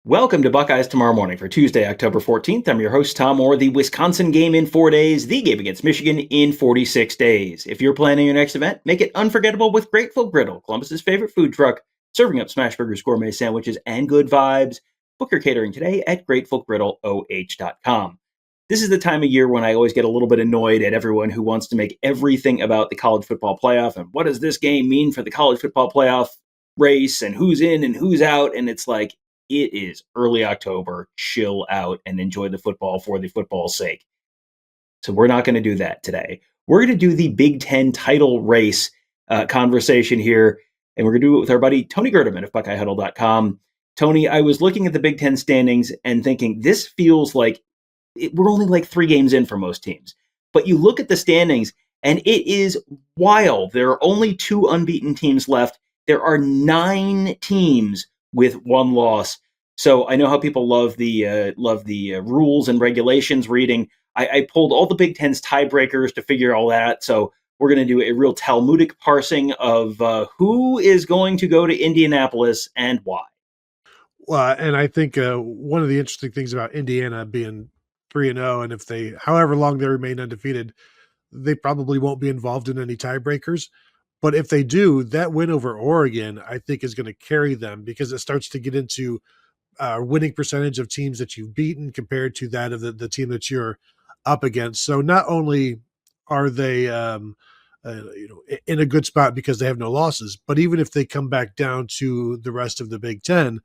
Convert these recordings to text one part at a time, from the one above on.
Welcome to Buckeyes Tomorrow Morning for Tuesday, October 14th. I'm your host, Tom Orr. The Wisconsin game in 4 days, the game against Michigan in 46 days. If you're planning your next event, make it unforgettable with Grateful Griddle, Columbus's favorite food truck, serving up smash burgers, gourmet sandwiches, and good vibes. Book your catering today at gratefulgriddleoh.com. This is the time of year when I always get a little bit annoyed at everyone who wants to make everything about the college football playoff and what does this game mean for the college football playoff race and who's in and who's out. And it's like, it is early October. Chill out and enjoy the football for the football's sake. So we're not going to do that today. We're going to do the Big Ten title race conversation here, and we're going to do it with our buddy Tony Gerdeman of BuckeyeHuddle.com. Tony, I was looking at the Big Ten standings and thinking this feels like we're only like 3 games in for most teams. But you look at the standings, and it is wild. There are only 2 unbeaten teams left. There are 9 teams with 1 loss. So I know how people love the rules and regulations reading. I pulled all the Big Ten's tiebreakers to figure all that. So we're going to do a real Talmudic parsing of who is going to go to Indianapolis and why. Well, and I think one of the interesting things about Indiana being 3-0, and if they, however long they remain undefeated, they probably won't be involved in any tiebreakers. But if they do, that win over Oregon, I think, is going to carry them because it starts to get into winning percentage of teams that you've beaten compared to that of the team that you're up against. So not only are they in a good spot because they have no losses, but even if they come back down to the rest of the Big Ten,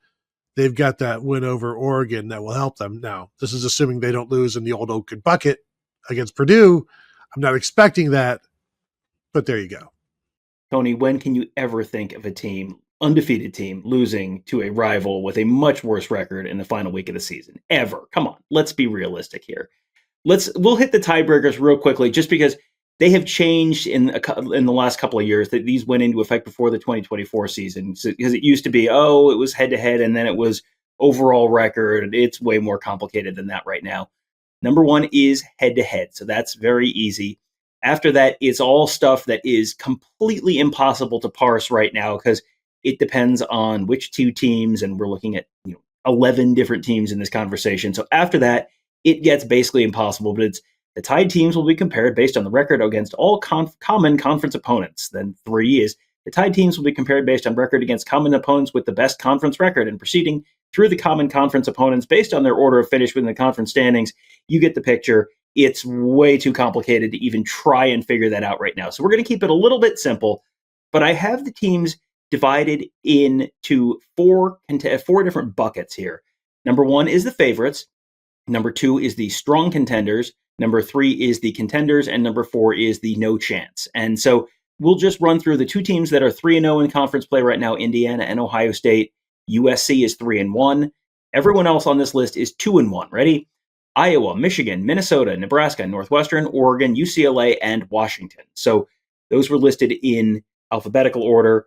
they've got that win over Oregon that will help them. Now, this is assuming they don't lose in the old Oak and Bucket against Purdue. I'm not expecting that, but there you go. Tony, when can you ever think of a team, undefeated team, losing to a rival with a much worse record in the final week of the season? Ever. Come on, let's be realistic here. We'll hit the tiebreakers real quickly just because they have changed in the last couple of years. That these went into effect before the 2024 season. Because it used to be, it was head-to-head, and then it was overall record. It's way more complicated than that right now. Number 1 is head-to-head, so that's very easy. After that, it's all stuff that is completely impossible to parse right now because it depends on which 2 teams, and we're looking at 11 different teams in this conversation. So after that, it gets basically impossible, but it's the tied teams will be compared based on the record against all common conference opponents. Then 3 is the tied teams will be compared based on record against common opponents with the best conference record and proceeding through the common conference opponents based on their order of finish within the conference standings. You get the picture. It's way too complicated to even try and figure that out right now. So we're going to keep it a little bit simple, but I have the teams divided into 4 different buckets here. Number 1 is the favorites. Number 2 is the strong contenders. Number 3 is the contenders. And number 4 is the no chance. And so we'll just run through the 2 teams that are 3-0 in conference play right now, Indiana and Ohio State. USC is 3-1. Everyone else on this list is 2-1. Ready? Iowa, Michigan, Minnesota, Nebraska, Northwestern, Oregon, UCLA, and Washington. So those were listed in alphabetical order.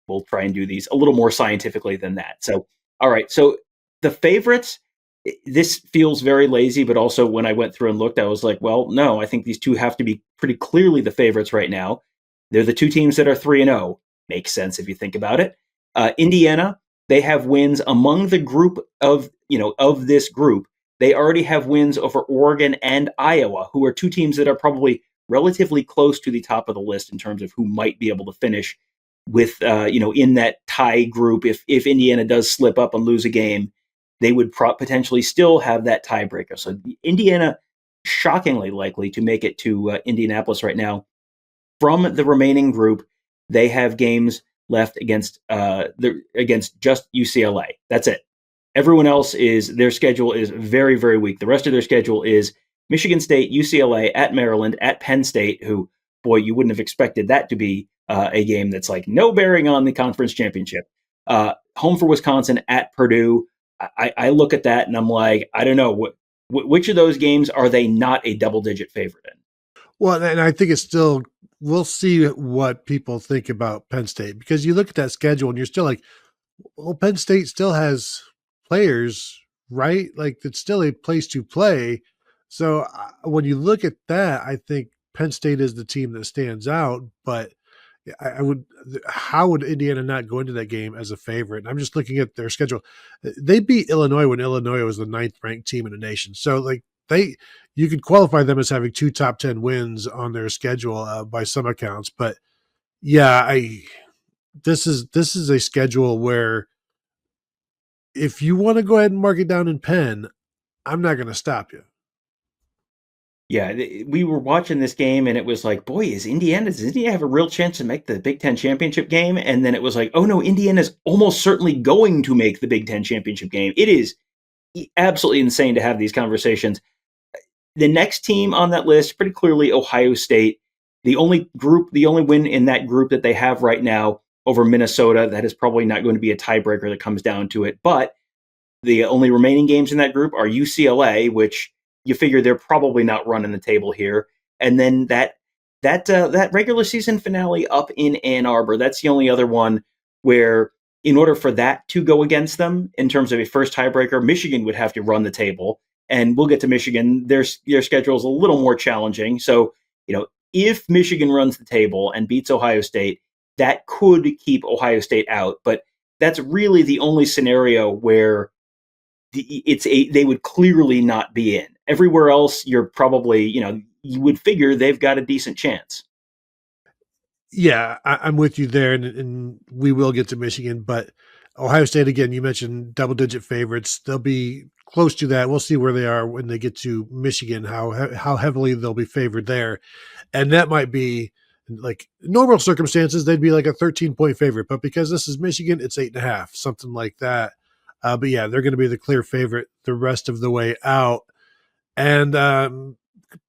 We'll try and do these a little more scientifically than that. So, all right. So the favorites, this feels very lazy, but also when I went through and looked, I was like, well, no, I think these 2 have to be pretty clearly the favorites right now. They're the 2 teams that are 3-0. Makes sense if you think about it. Indiana, they have wins among the group of this group. They already have wins over Oregon and Iowa, who are 2 teams that are probably relatively close to the top of the list in terms of who might be able to finish with, in that tie group. If Indiana does slip up and lose a game, they would potentially still have that tiebreaker. So Indiana, shockingly likely to make it to Indianapolis right now. From the remaining group, they have games left against just UCLA. That's it. Everyone else their schedule is very, very weak. The rest of their schedule is Michigan State, UCLA, at Maryland, at Penn State, who, boy, you wouldn't have expected that to be a game that's like no bearing on the conference championship. Home for Wisconsin, at Purdue. I look at that and I'm like, I don't know. Which of those games are they not a double-digit favorite in? Well, and I think it's still, we'll see what people think about Penn State, because you look at that schedule and you're still like, well, Penn State still has players, right? Like, it's still a place to play. So when you look at that, I think Penn State is the team that stands out. But I would. How would Indiana not go into that game as a favorite? And I'm just looking at their schedule. They beat Illinois when Illinois was the ninth ranked team in the nation. So like you could qualify them as having two top 10 wins on their schedule by some accounts. But yeah, this is a schedule where if you want to go ahead and mark it down in pen, I'm not going to stop you. Yeah, we were watching this game and it was like, boy, does Indiana have a real chance to make the Big Ten championship game? And then it was like, oh no, Indiana's almost certainly going to make the Big Ten championship game. It is absolutely insane to have these conversations. The next team on that list, pretty clearly Ohio State. The only win in that group that they have right now over Minnesota, that is probably not going to be a tiebreaker that comes down to it. But the only remaining games in that group are UCLA, which you figure they're probably not running the table here, and then that regular season finale up in Ann Arbor. That's the only other one where, in order for that to go against them in terms of a first tiebreaker, Michigan would have to run the table, and we'll get to Michigan. Their schedule is a little more challenging, so if Michigan runs the table and beats Ohio State, that could keep Ohio State out, but that's really the only scenario where they would clearly not be in. Everywhere else, you're probably, you would figure they've got a decent chance. Yeah, I'm with you there, and we will get to Michigan, but Ohio State again. You mentioned double-digit favorites; they'll be close to that. We'll see where they are when they get to Michigan, how heavily they'll be favored there, and that might be like normal circumstances. They'd be like a 13-point favorite, but because this is Michigan, it's 8.5, something like that. But yeah, they're going to be the clear favorite the rest of the way out, and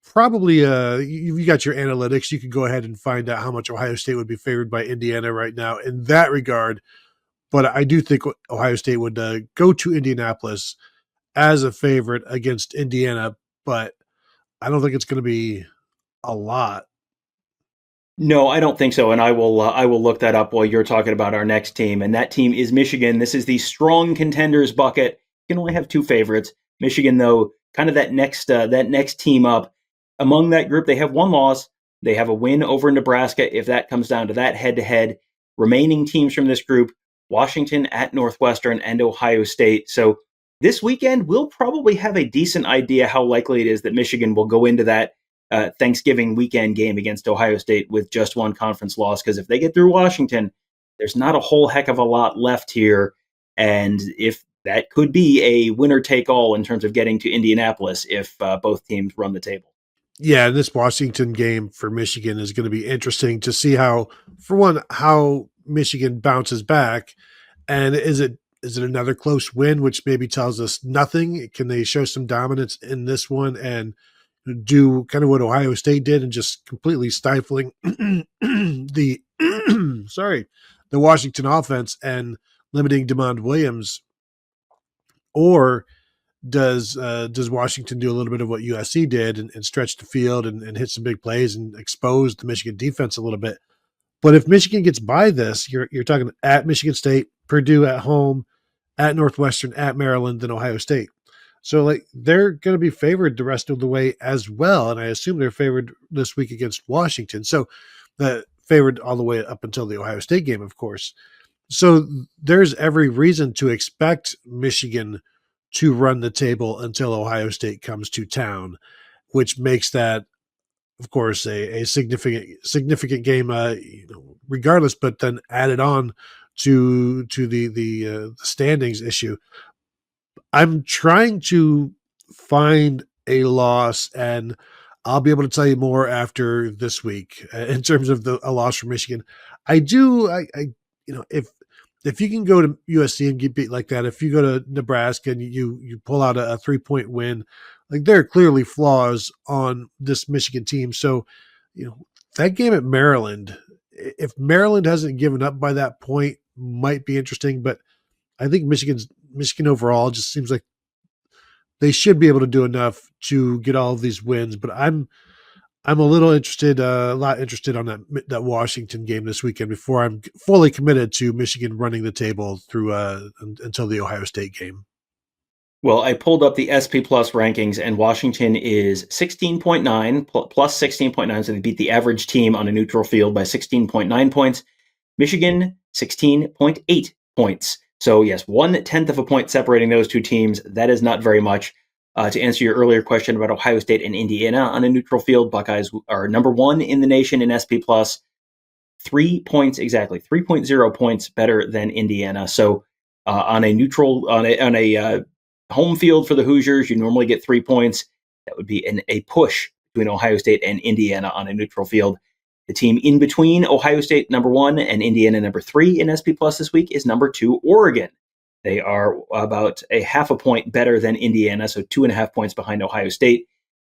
probably you got your analytics. You can go ahead and find out how much Ohio State would be favored by Indiana right now in that regard. But I do think Ohio State would go to Indianapolis as a favorite against Indiana, but I don't think it's going to be a lot. No, I don't think so, and I will look that up while you're talking about our next team, and that team is Michigan. This is the strong contenders bucket. You can only have two favorites. Michigan, though, kind of that next team up. Among that group, they have one loss. They have a win over Nebraska. If that comes down to that head-to-head, remaining teams from this group: Washington at Northwestern and Ohio State. So this weekend, we'll probably have a decent idea how likely it is that Michigan will go into that Thanksgiving weekend game against Ohio State with just one conference loss. Because if they get through Washington, there's not a whole heck of a lot left here. And if that could be a winner take all in terms of getting to Indianapolis if both teams run the table. Yeah, this Washington game for Michigan is going to be interesting to see for one, how Michigan bounces back, and is it another close win, which maybe tells us nothing? Can they show some dominance in this one and do kind of what Ohio State did and just completely stifling the sorry, the Washington offense and limiting DeMond Williams, or does Washington do a little bit of what USC did and stretch the field and hit some big plays and expose the Michigan defense a little bit? But if Michigan gets by this, you're talking at Michigan State, Purdue at home, at Northwestern, at Maryland, then Ohio State. So like they're going to be favored the rest of the way as well, and I assume they're favored this week against Washington. So the favored all the way up until the Ohio State game, of course. So there's every reason to expect Michigan to run the table until Ohio State comes to town, which makes that, of course, a significant game, regardless. But then added on to the standings issue, I'm trying to find a loss, and I'll be able to tell you more after this week in terms of a loss for Michigan. If you can go to USC and get beat like that, if you go to Nebraska and you pull out a 3-point win, like there are clearly flaws on this Michigan team. So, that game at Maryland, if Maryland hasn't given up by that point, might be interesting. But I think Michigan overall just seems like they should be able to do enough to get all of these wins. But I'm a little interested, a lot interested on that Washington game this weekend before I'm fully committed to Michigan running the table through until the Ohio State game. Well, I pulled up the SP Plus rankings, and Washington is 16.9 plus 16.9, so they beat the average team on a neutral field by 16.9 points. Michigan 16.8 points. So yes, 1/10 of a point separating those two teams. That is not very much. To answer your earlier question about Ohio State and Indiana on a neutral field, Buckeyes are number one in the nation in SP Plus. 3 points exactly, 3.0 points better than Indiana. So on a neutral on a home field for the Hoosiers, you normally get 3 points. That would be a push between Ohio State and Indiana on a neutral field. The team in between Ohio State number one and Indiana number three in SP Plus this week is number two, Oregon. They are about a half a point better than Indiana, so 2.5 points behind Ohio State.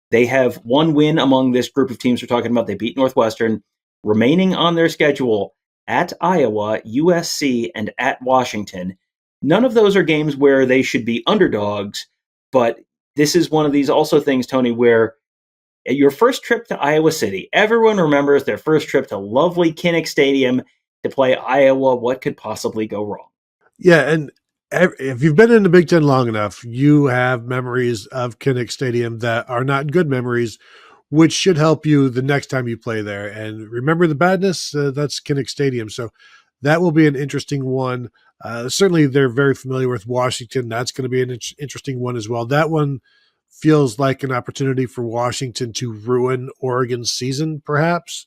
They have one win among this group of teams we're talking about. They beat Northwestern. Remaining on their schedule at Iowa, USC, and at Washington. None of those are games where they should be underdogs, but this is one of these also things, Tony, where at your first trip to Iowa City, everyone remembers their first trip to lovely Kinnick Stadium to play Iowa. What could possibly go wrong? Yeah, and if you've been in the Big Ten long enough, you have memories of Kinnick Stadium that are not good memories, which should help you the next time you play there. And remember the badness? That's Kinnick Stadium. So that will be an interesting one. Certainly, they're very familiar with Washington. That's going to be an interesting one as well. That one feels like an opportunity for Washington to ruin Oregon's season, perhaps.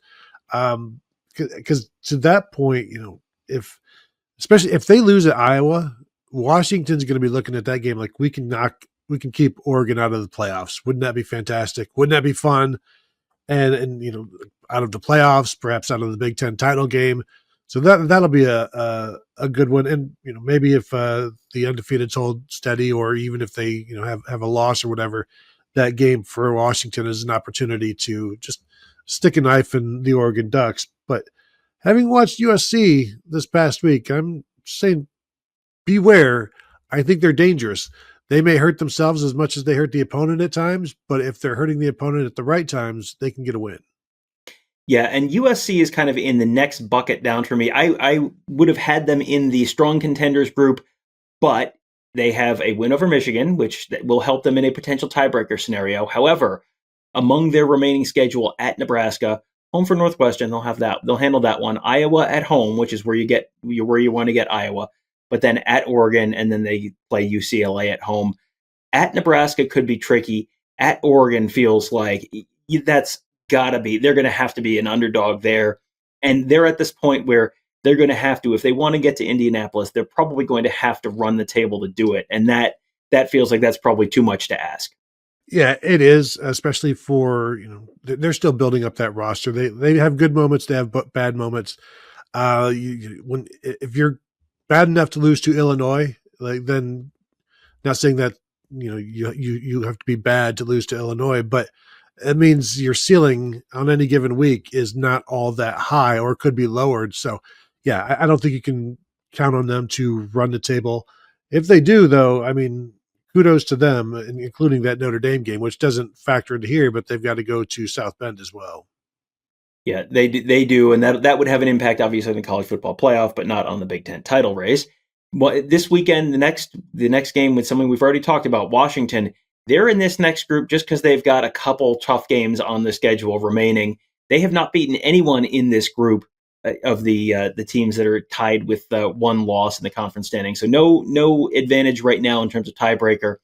Because to that point, if especially if they lose at Iowa, Washington's going to be looking at that game like we can keep Oregon out of the playoffs. Wouldn't that be fantastic? Wouldn't that be fun? And out of the playoffs, perhaps out of the Big Ten title game. So that'll be a good one. And maybe if the undefeateds hold steady, or even if they have a loss or whatever, that game for Washington is an opportunity to just stick a knife in the Oregon Ducks. But having watched USC this past week, I'm saying beware. I think they're dangerous. They may hurt themselves as much as they hurt the opponent at times, but if they're hurting the opponent at the right times, they can get a win. Yeah, and USC is kind of in the next bucket down for me. I would have had them in the strong contenders group, but they have a win over Michigan, which will help them in a potential tiebreaker scenario. However, among their remaining schedule at Nebraska, home for Northwestern, they'll have that. They'll handle that one. Iowa at home, which is where you want to get Iowa, but then at Oregon, and then they play UCLA at home. At Nebraska could be tricky. At Oregon feels like that's gotta be. They're going to have to be an underdog there, and they're at this point where they're going to have to, if they want to get to Indianapolis, they're probably going to have to run the table to do it, and that feels like that's probably too much to ask. Yeah, it is, especially for they're still building up that roster. They have good moments, they have bad moments. If you're bad enough to lose to Illinois, like then not saying that you have to be bad to lose to Illinois, but it means your ceiling on any given week is not all that high, or could be lowered. So, yeah, I don't think you can count on them to run the table. If they do, though, I mean, kudos to them, including that Notre Dame game, which doesn't factor into here, but they've got to go to South Bend as well. Yeah, they do, and that would have an impact, obviously, on the college football playoff, but not on the Big Ten title race. Well, this weekend, the next game with something we've already talked about, Washington. They're in this next group just because they've got a couple tough games on the schedule remaining. They have not beaten anyone in this group of the teams that are tied with one loss in the conference standing. So no advantage right now in terms of tiebreaker.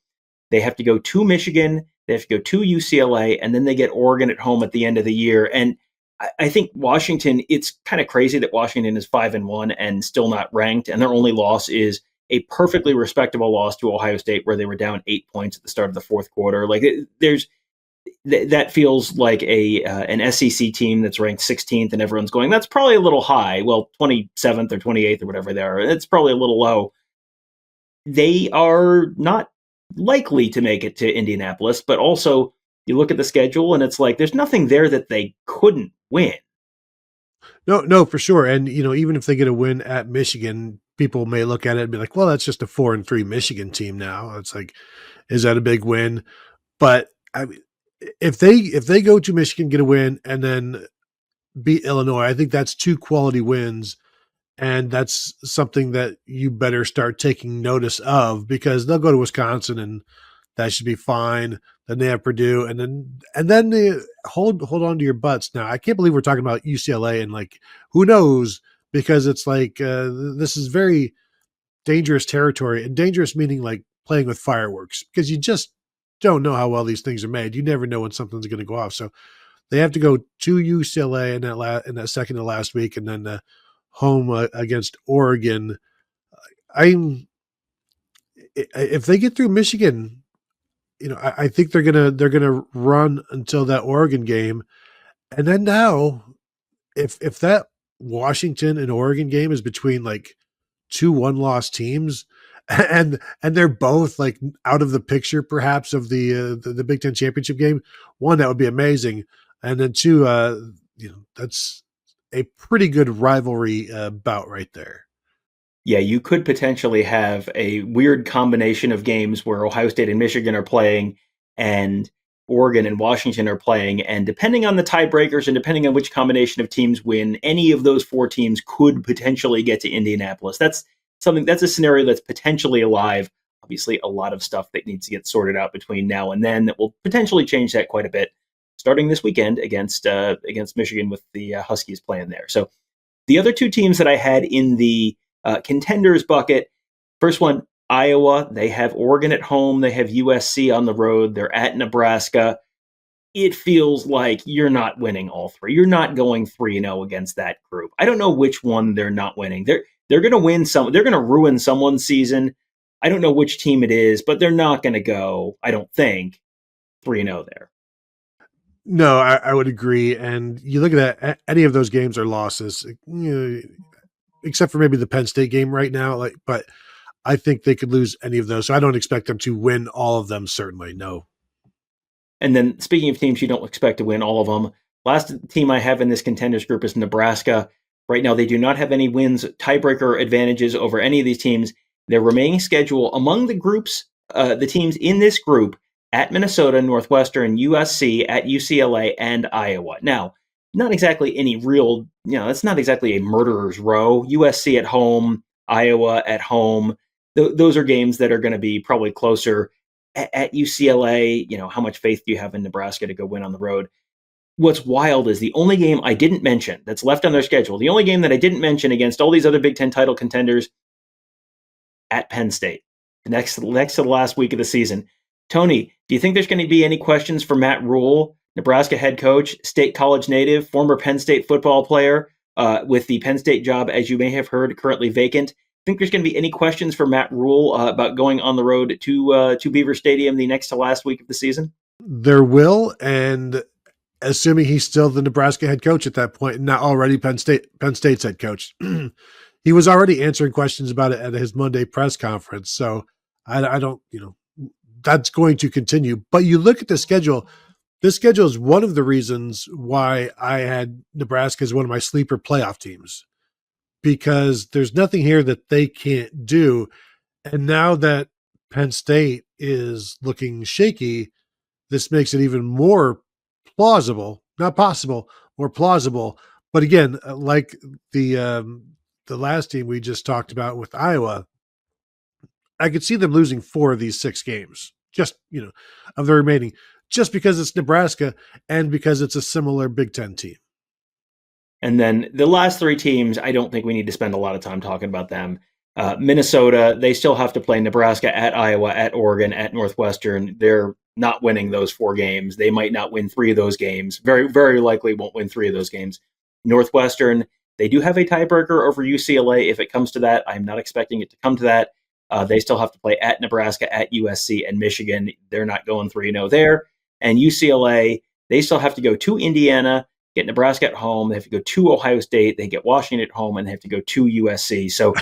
They have to go to Michigan, they have to go to UCLA, and then they get Oregon at home at the end of the year. And I think Washington, it's kind of crazy that Washington is 5-1 and still not ranked, and their only loss is a perfectly respectable loss to Ohio State, where they were down 8 points at the start of the fourth quarter. Like that feels like an SEC team that's ranked 16th, and everyone's going, that's probably a little high. Well, 27th or 28th or whatever they are, it's probably a little low. They are not likely to make it to Indianapolis, but also you look at the schedule and it's like there's nothing there that they couldn't win. No, for sure. And even if they get a win at Michigan, people may look at it and be like, "Well, that's just a 4-3 Michigan team now." It's like, is that a big win? But I mean, if they go to Michigan, get a win, and then beat Illinois, I think that's two quality wins. And that's something that you better start taking notice of, because they'll go to Wisconsin and that should be fine. Then they have Purdue, and then they hold on to your butts. Now I can't believe we're talking about UCLA, and like, who knows, because it's like this is very dangerous territory, and dangerous meaning like playing with fireworks, because you just don't know how well these things are made. You never know when something's going to go off. So they have to go to UCLA in that second to last week, and then home against Oregon. I'm If they get through Michigan, I think they're gonna run until that Oregon game, and then now if that Washington and Oregon game is between like two one-loss teams, and they're both like out of the picture perhaps of the Big Ten championship game, one, that would be amazing, and then two, that's a pretty good rivalry bout right there. Yeah, you could potentially have a weird combination of games where Ohio State and Michigan are playing and Oregon and Washington are playing. And depending on the tiebreakers and depending on which combination of teams win, any of those four teams could potentially get to Indianapolis. That's a scenario that's potentially alive. Obviously, a lot of stuff that needs to get sorted out between now and then that will potentially change that quite a bit, starting this weekend against Michigan with the Huskies playing there. So the other two teams that I had in the contenders bucket. First one, Iowa. They have Oregon at home. They have USC on the road. They're at Nebraska. It feels like you're not winning all three. You're not going 3-0 against that group. I don't know which one they're not winning. They're going to win some. They're going to ruin someone's season. I don't know which team it is, but they're not going to go, I don't think, 3-0 there. No, I would agree. And you look at that, any of those games are losses, except for maybe the Penn State game right now. But I think they could lose any of those. So I don't expect them to win all of them. Certainly, no. And then speaking of teams you don't expect to win all of them, last team I have in this contenders group is Nebraska. Right now, they do not have any wins, tiebreaker advantages over any of these teams. Their remaining schedule among the teams in this group, at Minnesota, Northwestern, USC, at UCLA, and Iowa. Now, not exactly any real, that's not exactly a murderer's row. USC at home, Iowa at home. Those are games that are going to be probably closer. At UCLA, how much faith do you have in Nebraska to go win on the road? What's wild is the only game I didn't mention that's left on their schedule, the only game that I didn't mention against all these other Big Ten title contenders, at Penn State, next to the last week of the season. Tony, do you think there's going to be any questions for Matt Rule, Nebraska head coach, State College native, former Penn State football player, with the Penn State job, as you may have heard, currently vacant? Think there's going to be any questions for Matt Rule about going on the road to Beaver Stadium the next to last week of the season? There will, and assuming he's still the Nebraska head coach at that point, not already Penn State's head coach. He was already answering questions about it at his Monday press conference. So I don't, that's going to continue. But you look at the schedule. This schedule is one of the reasons why I had Nebraska as one of my sleeper playoff teams, because there's nothing here that they can't do. And now that Penn State is looking shaky, this makes it even more plausible, not possible, more plausible. But again, like the last team we just talked about with Iowa, I could see them losing 4 of these 6 games, just, of the remaining, just because it's Nebraska and because it's a similar Big Ten team. And then the last 3 teams, I don't think we need to spend a lot of time talking about them. Minnesota, they still have to play Nebraska, at Iowa, at Oregon, at Northwestern. They're not winning those 4 games. They might not win 3 of those games. Very, very likely won't win 3 of those games. Northwestern, they do have a tiebreaker over UCLA if it comes to that. I'm not expecting it to come to that. They still have to play at Nebraska, at USC, and Michigan. They're not going 3-0 there. And UCLA, they still have to go to Indiana, get Nebraska at home. They have to go to Ohio State. They get Washington at home, and they have to go to USC. So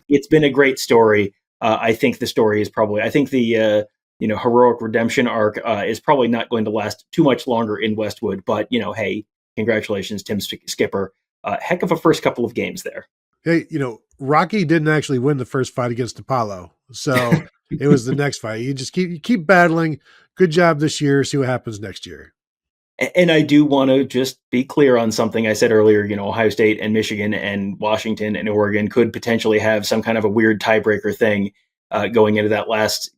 it's been a great story. I think the story is probably, I think the heroic redemption arc is probably not going to last too much longer in Westwood. But, hey, congratulations, Tim Skipper. Heck of a first couple of games there. Hey, Rocky didn't actually win the first fight against Apollo. So it was the next fight. You keep battling. Good job this year. See what happens next year. And I do want to just be clear on something I said earlier. Ohio State and Michigan and Washington and Oregon could potentially have some kind of a weird tiebreaker thing going into that last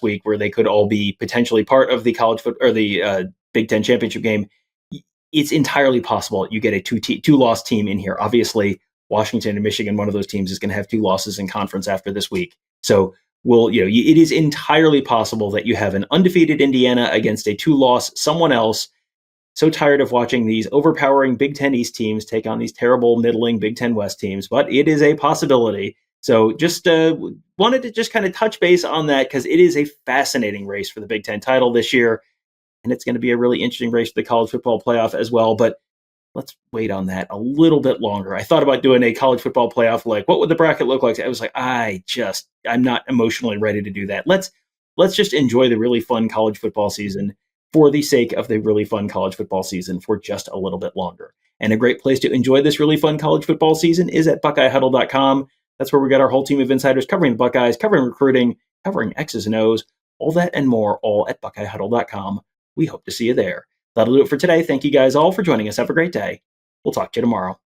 week, where they could all be potentially part of the college foot or the Big Ten championship game. It's entirely possible you get a two-loss team in here. Obviously, Washington and Michigan, one of those teams, is going to have 2 losses in conference after this week. So it is entirely possible that you have an undefeated Indiana against a 2-loss someone else. So tired of watching these overpowering Big Ten East teams take on these terrible middling Big Ten West teams, but it is a possibility. So just wanted to just kind of touch base on that, because it is a fascinating race for the Big Ten title this year, and it's going to be a really interesting race for the college football playoff as well. But let's wait on that a little bit longer. I thought about doing a college football playoff, like what would the bracket look like? I was like, I'm not emotionally ready to do that. Let's just enjoy the really fun college football season for the sake of the really fun college football season for just a little bit longer. And a great place to enjoy this really fun college football season is at BuckeyeHuddle.com. That's where we got our whole team of insiders covering the Buckeyes, covering recruiting, covering X's and O's, all that and more, all at BuckeyeHuddle.com. We hope to see you there. That'll do it for today. Thank you guys all for joining us. Have a great day. We'll talk to you tomorrow.